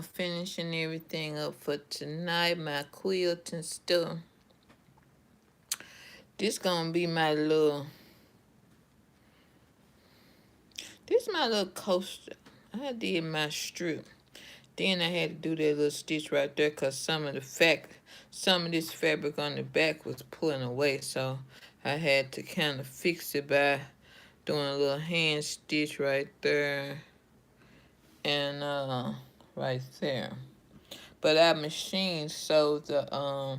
finishing everything up for tonight. My quilting stuff. This gonna be my little. This my little coaster. I did my strip. Then I had to do that little stitch right there because some of this fabric on the back was pulling away. So I had to kind of fix it by doing a little hand stitch right there and right there. But I machined so the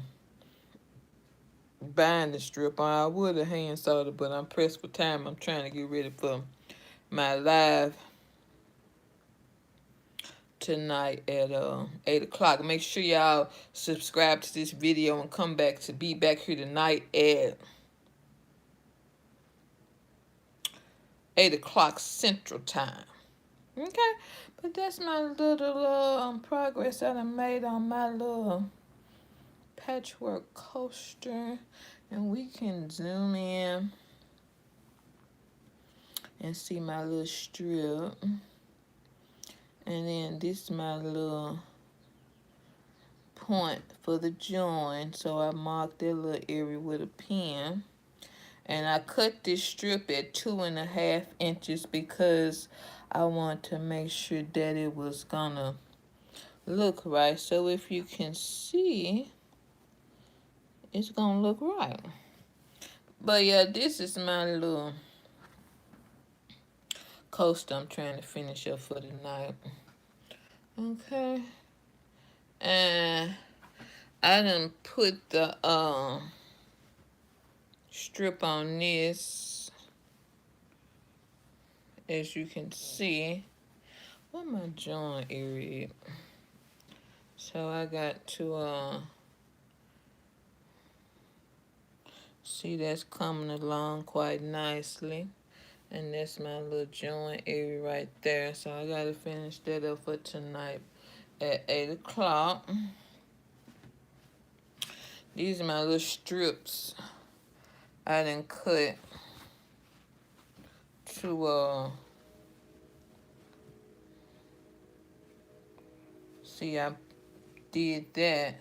binding strip on. I would have hand sewed it, but I'm pressed for time. I'm trying to get ready for my live tonight at 8 o'clock. Make sure y'all subscribe to this video and come back to be back here tonight at 8 o'clock Central Time. Okay? But that's my little progress that I made on my little patchwork coaster. And we can zoom in and see my little strip. And then this is my little point for the join. So I marked that little area with a pen. And I cut this strip at 2.5 inches because I want to make sure that it was gonna look right. So if you can see, it's gonna look right. But yeah, this is my little coaster I'm trying to finish up for the night. Okay. And I done put the strip on this, as you can see. What my join area? So I got to see that's coming along quite nicely. And that's my little join area right there. So I gotta finish that up for tonight at 8 o'clock. These are my little strips I done cut to see, I did that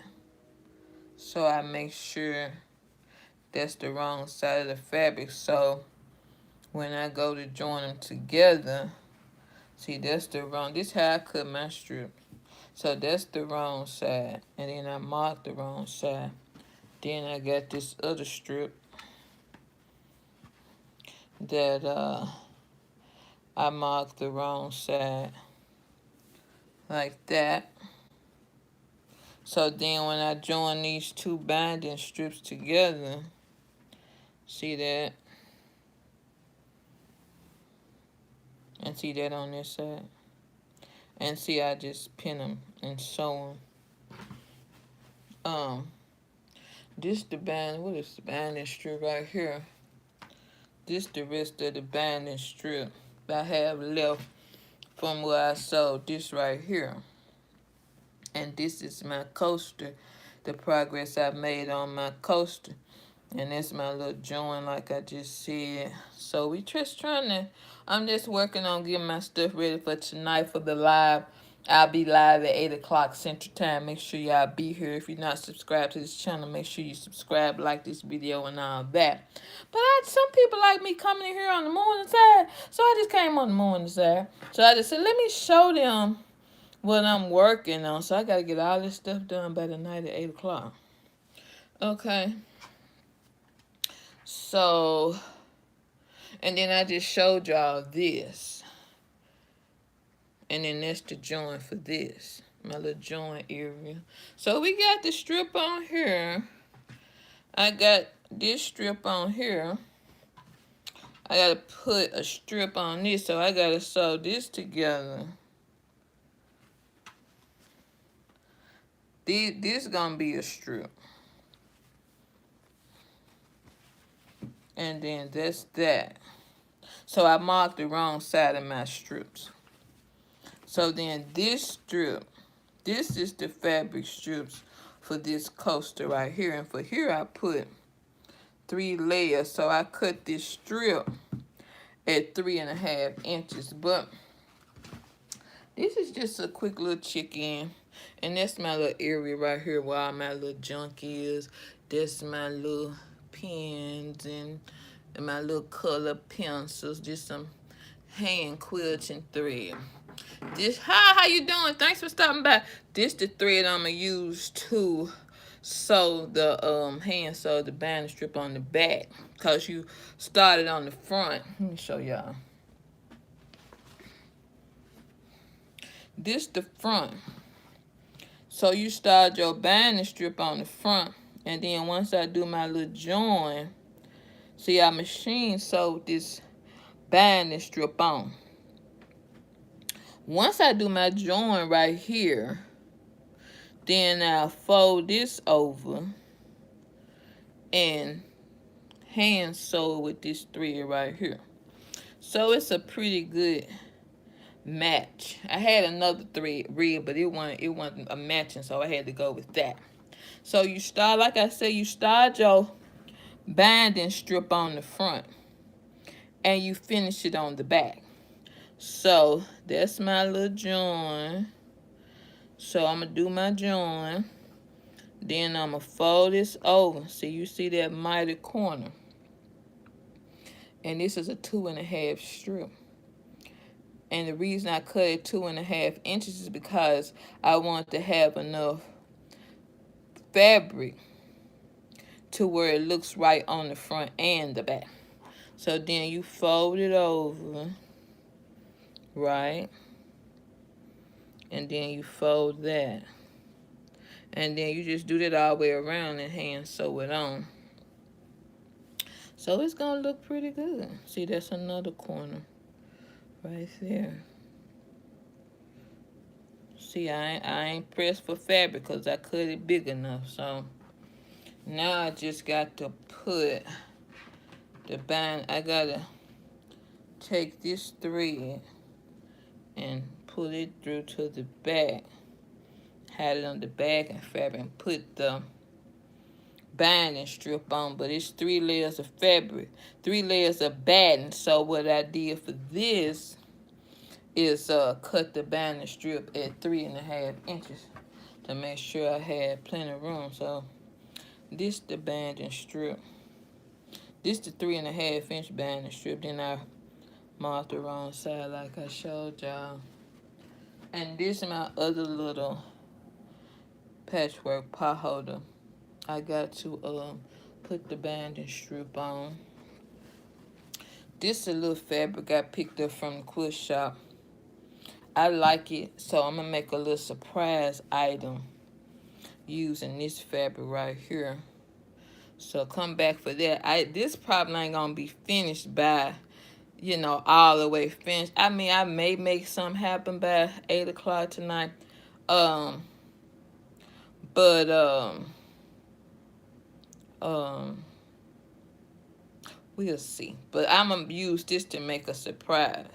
so I make sure that's the wrong side of the fabric. So when I go to join them together, see, that's the wrong, this is how I cut my strip. So that's the wrong side. And then I marked the wrong side. Then I got this other strip that I marked the wrong side. Like that. So then when I join these two binding strips together, see that? And see that on this side? And see, I just pin them and sew them. This the band, what is the binding strip right here? This the rest of the binding strip I have left from where I sewed this right here. And this is my coaster, the progress I made on my coaster. And that's my little join, like I just said. So we just trying to, I'm just working on getting my stuff ready for tonight for the live. I'll be live at 8 o'clock Central Time. Make sure y'all be here. If you're not subscribed to this channel, make sure you subscribe, like this video, and all that. But some people like me coming in here on the morning side. So I just came on the morning side. So I just said, let me show them what I'm working on. So I got to get all this stuff done by the night at 8 o'clock. Okay. So, and then I just showed y'all this. And then that's the join for this. My little join area. So we got the strip on here. I got this strip on here. I got to put a strip on this. So I got to sew this together. This is going to be a strip. And then that's that. So I marked the wrong side of my strips. So then this strip, this is the fabric strips for this coaster right here. And for here I put 3 layers. So I cut this strip at 3.5 inches. But This is just a quick little check-in. And that's my little area right here where all my little junk is. That's my little pens and my little color pencils. Just some hand quilting thread. This, hi, how you doing? Thanks for stopping by. This the thread I'm gonna use to sew the hand sew the binding strip on the back. Cause you started on the front. Let me show y'all. This the front. So you start your binding strip on the front. And then once I do my little join, see I machine sewed this binding strip on. Once I do my join right here, then I'll fold this over and hand sew with this thread right here. So it's a pretty good match. I had another thread red, but it wasn't a matching, so I had to go with that. So you start, like I said, you start your binding strip on the front and you finish it on the back. So that's my little join. So I'm gonna do my join. Then I'm gonna fold this over. See, you see that mighty corner. And this is a 2.5 strip. And the reason I cut it 2.5 inches is because I want to have enough fabric to where it looks right on the front and the back. So then you fold it over, right? And then you fold that. And then you just do that all the way around and hand sew it on. So it's gonna look pretty good. See, that's another corner right there. See, I ain't pressed for fabric because I cut it big enough. So now I just got to put the bind. I gotta take this thread and pull it through to the back. Had it on the back and fabric and put the binding strip on, but it's 3 layers of fabric, 3 layers of batting. So what I did for this is cut the binding strip at 3.5 inches to make sure I had plenty of room. So this the binding strip. This the 3.5 inch binding strip. Then I marked the wrong side like I showed y'all. And this is my other little patchwork pot holder. I got to put the binding strip on. This is a little fabric I picked up from the quilt shop. I like it, so I'm gonna make a little surprise item using this fabric right here. So come back for that. This probably ain't gonna be finished by, you know, all the way finished. I mean, I may make something happen by 8 o'clock tonight. We'll see. But I'm gonna use this to make a surprise.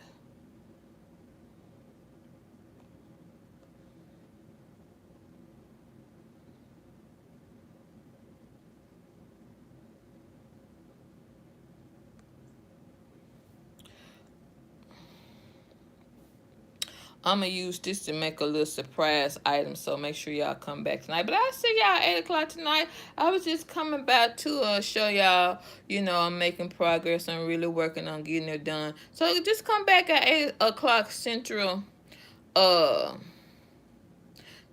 I'm going to use this to make a little surprise item, so make sure y'all come back tonight. But I'll see y'all 8 o'clock tonight. I was just coming back to show y'all, you know, I'm making progress. I'm really working on getting it done. So just come back at 8 o'clock Central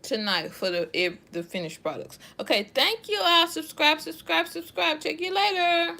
tonight for the finished products. Okay, thank you all. Subscribe. Check you later.